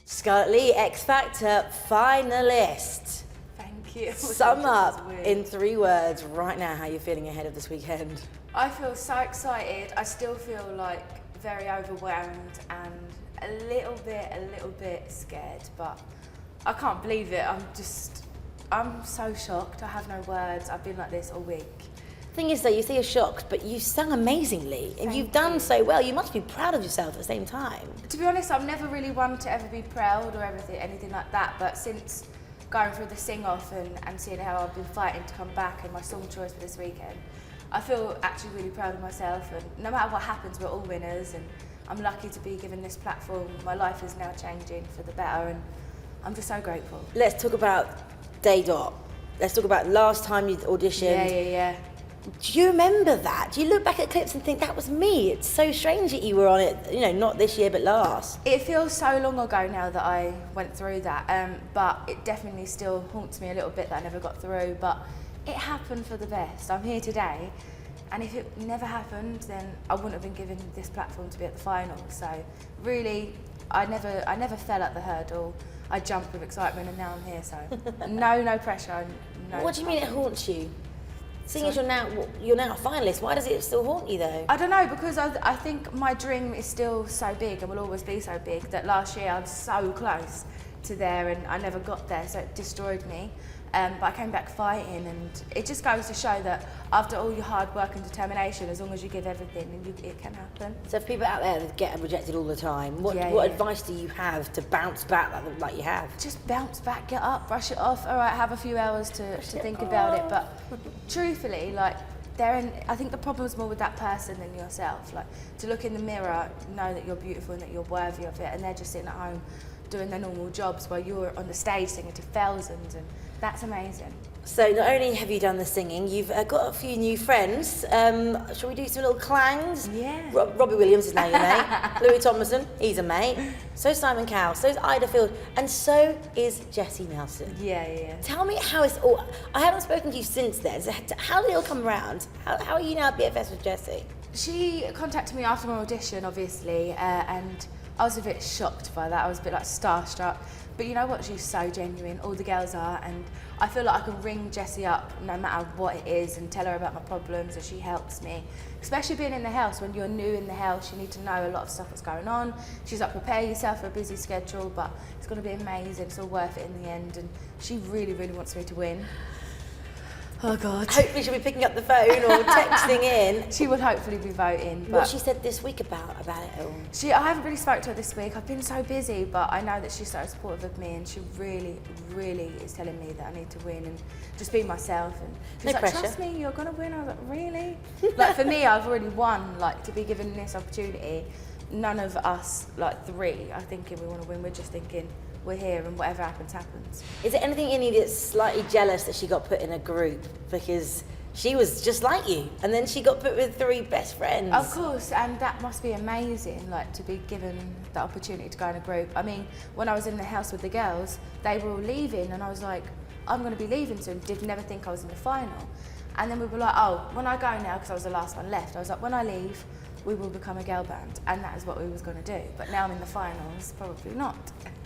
Scarlett Lee, X Factor finalist. Thank you. Sum up in 3 words right now how you're feeling ahead of this weekend. I feel so excited. I still feel like very overwhelmed and a little bit scared, but I can't believe it. I'm so shocked. I have no words. I've been like this all week. Thing is though, you say you're shocked, but you sung amazingly and you've done so well. You must be proud of yourself at the same time. To be honest, I'm never really one to ever be proud or anything like that, but since going through the sing-off and seeing how I've been fighting to come back and my song choice for this weekend, I feel actually really proud of myself, and no matter what happens, we're all winners, and I'm lucky to be given this platform. My life is now changing for the better, and I'm just so grateful. Let's talk about Day Dot. Let's talk about last time you auditioned. Yeah. Do you remember that? Do you look back at clips and think, that was me? It's so strange that you were on it, not this year, but last. It feels so long ago now that I went through that, but it definitely still haunts me a little bit that I never got through, but it happened for the best. I'm here today, and if it never happened, then I wouldn't have been given this platform to be at the final. So really, I never fell at the hurdle. I jumped with excitement, and now I'm here, so no pressure. No. What do you mean it haunts you? Seeing as you're now a finalist, why does it still haunt you though? I don't know, because I think my dream is still so big and will always be so big that last year I was so close to there and I never got there, so it destroyed me. But I came back fighting, and it just goes to show that after all your hard work and determination, as long as you give everything, it can happen. So for people out there that get rejected all the time, what advice do you have to bounce back like you have? Just bounce back, get up, brush it off. All right, have a few hours to think about it. But truthfully, I think the problem is more with that person than yourself. Like, to look in the mirror, know that you're beautiful and that you're worthy of it, and they're just sitting at home doing their normal jobs while you're on the stage singing to thousands, and that's amazing. So not only have you done the singing, you've got a few new friends. Shall we do some little clangs? Yeah. Robbie Williams is now your mate. Louis Tomlinson, he's a mate. So is Simon Cowell, so is Ida Field, and so is Jessie Nelson. Yeah. Tell me how it's all... I haven't spoken to you since then, so how did it all come around? How are you now BFFs with Jessie? She contacted me after my audition, obviously, and I was a bit shocked by that. I was a bit starstruck. But you know what? She's so genuine. All the girls are, and I feel like I can ring Jessie up no matter what it is and tell her about my problems, and she helps me. Especially being in the house. When you're new in the house, you need to know a lot of stuff that's going on. She's like, prepare yourself for a busy schedule, but it's going to be amazing. It's all worth it in the end, and she really wants me to win. Oh God. Hopefully she'll be picking up the phone or texting in. She would hopefully be voting. What she said this week about it all? I haven't really spoke to her this week. I've been so busy, but I know that she's so supportive of me, and she really is telling me that I need to win and just be myself. And she's like, pressure. Trust me, you're gonna win. I was like, really? Like, for me, I've already won. Like, to be given this opportunity, none of us, 3, are thinking we want to win. We're just thinking, we're here, and whatever happens, happens. Is there anything in you that's slightly jealous that she got put in a group? Because she was just like you, and then she got put with 3 best friends. Of course, and that must be amazing, to be given the opportunity to go in a group. I mean, when I was in the house with the girls, they were all leaving, and I was like, I'm going to be leaving soon. Did never think I was in the final. And then we were like, oh, when I go now, because I was the last one left, I was like, when I leave, we will become a girl band, and that is what we was going to do. But now I'm in the finals, probably not.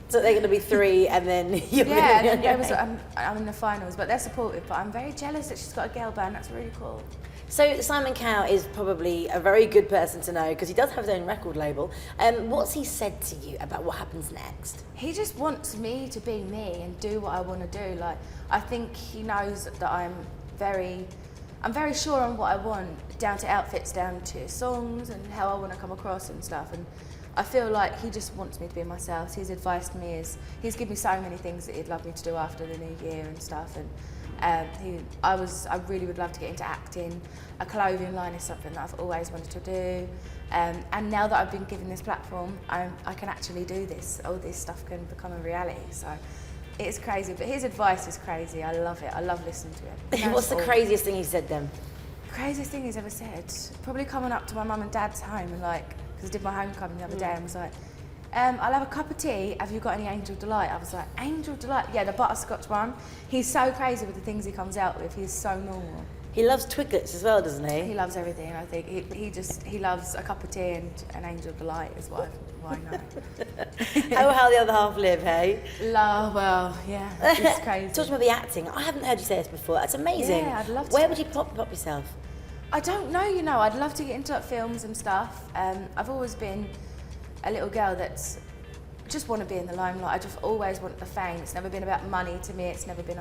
So they're going to be 3, and then you're I'm in the finals, but they're supportive. But I'm very jealous that she's got a girl band. That's really cool. So Simon Cowell is probably a very good person to know, because he does have his own record label. What's he said to you about what happens next? He just wants me to be me and do what I want to do. I think he knows that I'm very sure on what I want, down to outfits, down to songs, and how I want to come across and stuff. And I feel like he just wants me to be myself. His advice to me is, he's given me so many things that he'd love me to do after the new year and stuff. And I really would love to get into acting. A clothing line is something that I've always wanted to do. And now that I've been given this platform, I can actually do this. All this stuff can become a reality. So it's crazy, but his advice is crazy. I love it. I love listening to it. What's the craziest thing he said then? Craziest thing he's ever said? Probably coming up to my mum and dad's home and because I did my homecoming the other day, and was like, I'll have a cup of tea. Have you got any Angel Delight? I was like, Angel Delight? Yeah, the butterscotch one. He's so crazy with the things he comes out with. He's so normal. He loves Twiglets as well, doesn't he? He loves everything, I think. He loves a cup of tea and an Angel Delight is what I know. How the other half live, hey? Well, yeah, it's crazy. Talk about the acting. I haven't heard you say this before. That's amazing. Yeah, I'd love to. Where would you pop yourself? I don't know, you know, I'd love to get into like, films and stuff. I've always been a little girl that's just want to be in the limelight. I just always want the fame. It's never been about money to me. It's never been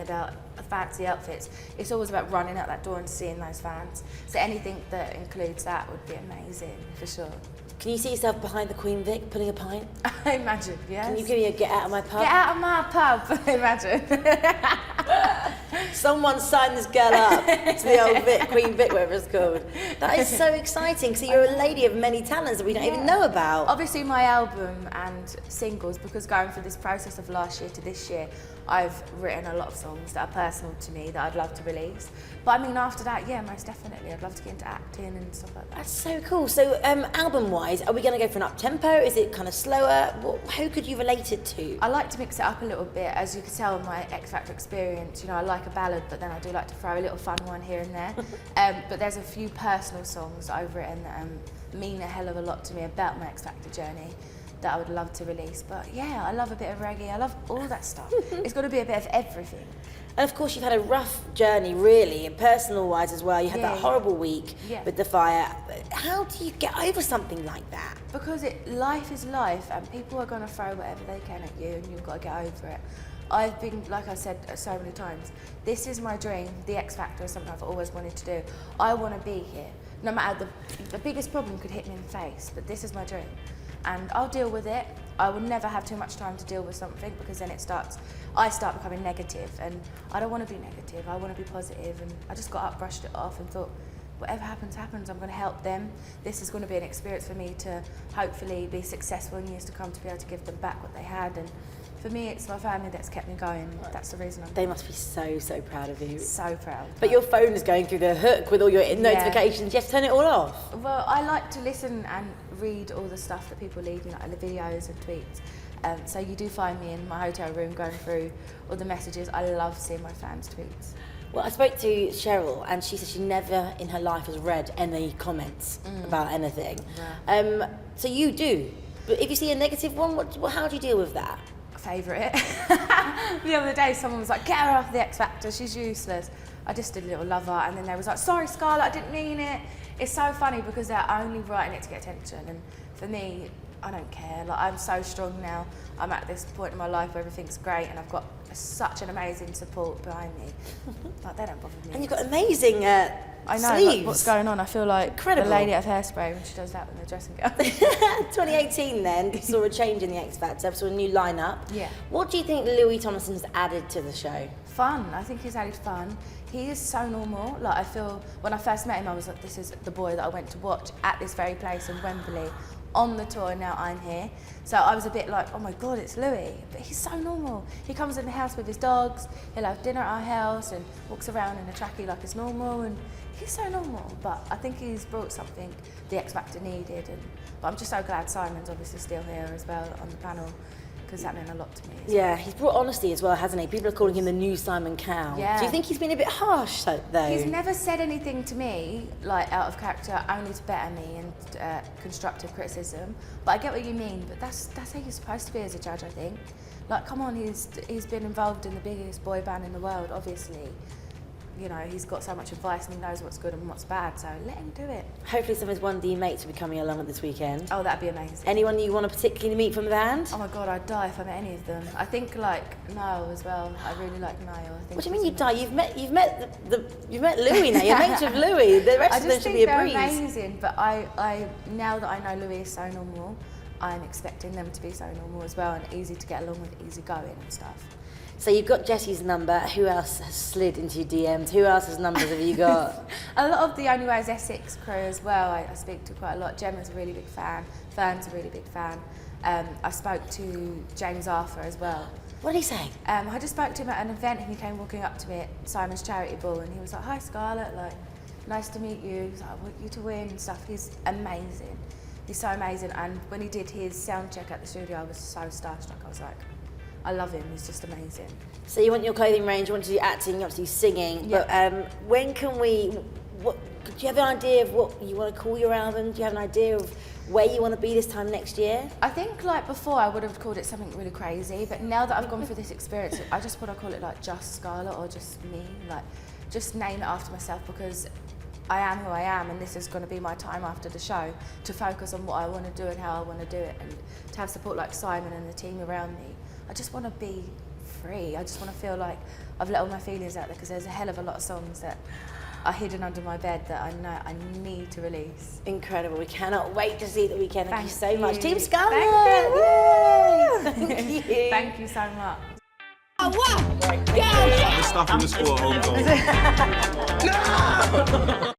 about fancy outfits. It's always about running out that door and seeing those fans. So anything that includes that would be amazing, for sure. Can you see yourself behind the Queen Vic, pulling a pint? I imagine, yes. Can you give me a get out of my pub? Get out of my pub, imagine. Someone sign this girl up to the old Vic, Queen Vic, whatever it's called. That is so exciting. So you're a lady of many talents that we don't even know about. Obviously my album and singles, because going through this process of last year to this year, I've written a lot of songs that are personal to me that I'd love to release. But I mean, after that, yeah, most definitely. I'd love to get into acting and stuff like that. That's so cool. So album-wise, are we going to go for an up-tempo? Is it kind of slower? Who could you relate it to? I like to mix it up a little bit. As you can tell in my X Factor experience, you know, I like a ballad, but then I do like to throw a little fun one here and there. But there's a few personal songs that I've written that mean a hell of a lot to me about my X Factor journey that I would love to release. But yeah, I love a bit of reggae. I love all that stuff. It's got to be a bit of everything. And of course, you've had a rough journey, really, and personal-wise as well. You had that horrible week with the fire. How do you get over something like that? Because life is life, and people are going to throw whatever they can at you, and you've got to get over it. I've been, like I said so many times, this is my dream. The X Factor is something I've always wanted to do. I want to be here. No matter the biggest problem could hit me in the face, but this is my dream. And I'll deal with it. I will never have too much time to deal with something, because then I start becoming negative, and I don't want to be negative. I want to be positive, and I just got up, brushed it off, and thought, whatever happens, happens. I'm going to help them. This is going to be an experience for me to hopefully be successful in years to come, to be able to give them back what they had. And for me, it's my family that's kept me going. That's the reason They must be so, so proud of you. So proud. But your phone is going through the hook with all your notifications. You have to turn it all off. Well, I like to listen and read all the stuff that people leave me, like the videos and tweets. So you do find me in my hotel room going through all the messages. I love seeing my fans' tweets. Well, I spoke to Cheryl, and she said she never in her life has read any comments about anything. Yeah. So you do. But if you see a negative one, how do you deal with that? Favourite. The other day, someone was like, "Get her off the X Factor, she's useless." I just did a little love her, and then they was like, "Sorry, Scarlett, I didn't mean it." It's so funny because they're only writing it to get attention, and for me, I don't care. Like, I'm so strong now. I'm at this point in my life where everything's great, and I've got such an amazing support behind me. Like, they don't bother me. And you've got amazing I know, sleeves. like, what's going on? I feel like Incredible. the lady out of Hairspray when she does that in the dressing gown. 2018 then, saw a change in the X Factor, saw a new lineup. Yeah. What do you think Louis Tomlinson's added to the show? Fun. I think he's added fun. He is so normal. Like, I feel when I first met him, I was like, this is the boy that I went to watch at this very place in Wembley on the tour, and now I'm here. So I was a bit like, oh my God, it's Louis. But he's so normal. He comes in the house with his dogs, he'll have dinner at our house and walks around in a trackie like it's normal, and he's so normal. But I think he's brought something the X Factor needed. But I'm just so glad Simon's obviously still here as well on the panel, because that meant a lot to me. Yeah, he's brought honesty as well, hasn't he? People are calling him the new Simon Cowell. Yeah. Do you think he's been a bit harsh, though? He's never said anything to me, like, out of character, only to better me and constructive criticism. But I get what you mean, but that's how you're supposed to be as a judge, I think. Like, come on, he's been involved in the biggest boy band in the world, obviously. You know, he's got so much advice and he knows what's good and what's bad, so let him do it. Hopefully some of his 1D mates will be coming along at this weekend. Oh, that'd be amazing. Anyone you want to particularly meet from the band? Oh my God, I'd die if I met any of them. I think, like, Niall as well. I really like Niall. I think What do you mean you'd die? You've met Louis now. You're mates with Louis. The rest of them should be a breeze. I just think they're amazing, but I now that I know Louis is so normal, I'm expecting them to be so normal as well, and easy to get along with, easy going and stuff. So you've got Jesse's number. Who else has slid into your DMs? Who else's numbers have you got? A lot of the Only Way is Essex crew as well. I speak to quite a lot. Gemma's a really big fan. Fern's a really big fan. I spoke to James Arthur as well. What did he say? I just spoke to him at an event, and he came walking up to me at Simon's charity ball, and he was like, "Hi Scarlett, like, nice to meet you." He was like, "I want you to win," and stuff. He's amazing. He's so amazing. And when he did his sound check at the studio, I was so starstruck. I was like, I love him, he's just amazing. So you want your clothing range, you want to do acting, you want to do singing, Yeah. but when can we, do you have an idea of what you want to call your album? Do you have an idea of where you want to be this time next year? I think like before I would have called it something really crazy, but now that I've gone through this experience, I just want to call it like just Scarlett or just me, like just name it after myself, because I am who I am, and this is going to be my time after the show to focus on what I want to do and how I want to do it, and to have support like Simon and the team around me. I just want to be free. I just want to feel like I've let all my feelings out there, because there's a hell of a lot of songs that are hidden under my bed that I know I need to release. Incredible. We cannot wait to see the weekend. Thank you so Thank much. you. Team Scarlett! Thank Yay! Thank you. Thank you so much. The stuff in the squad, hold on.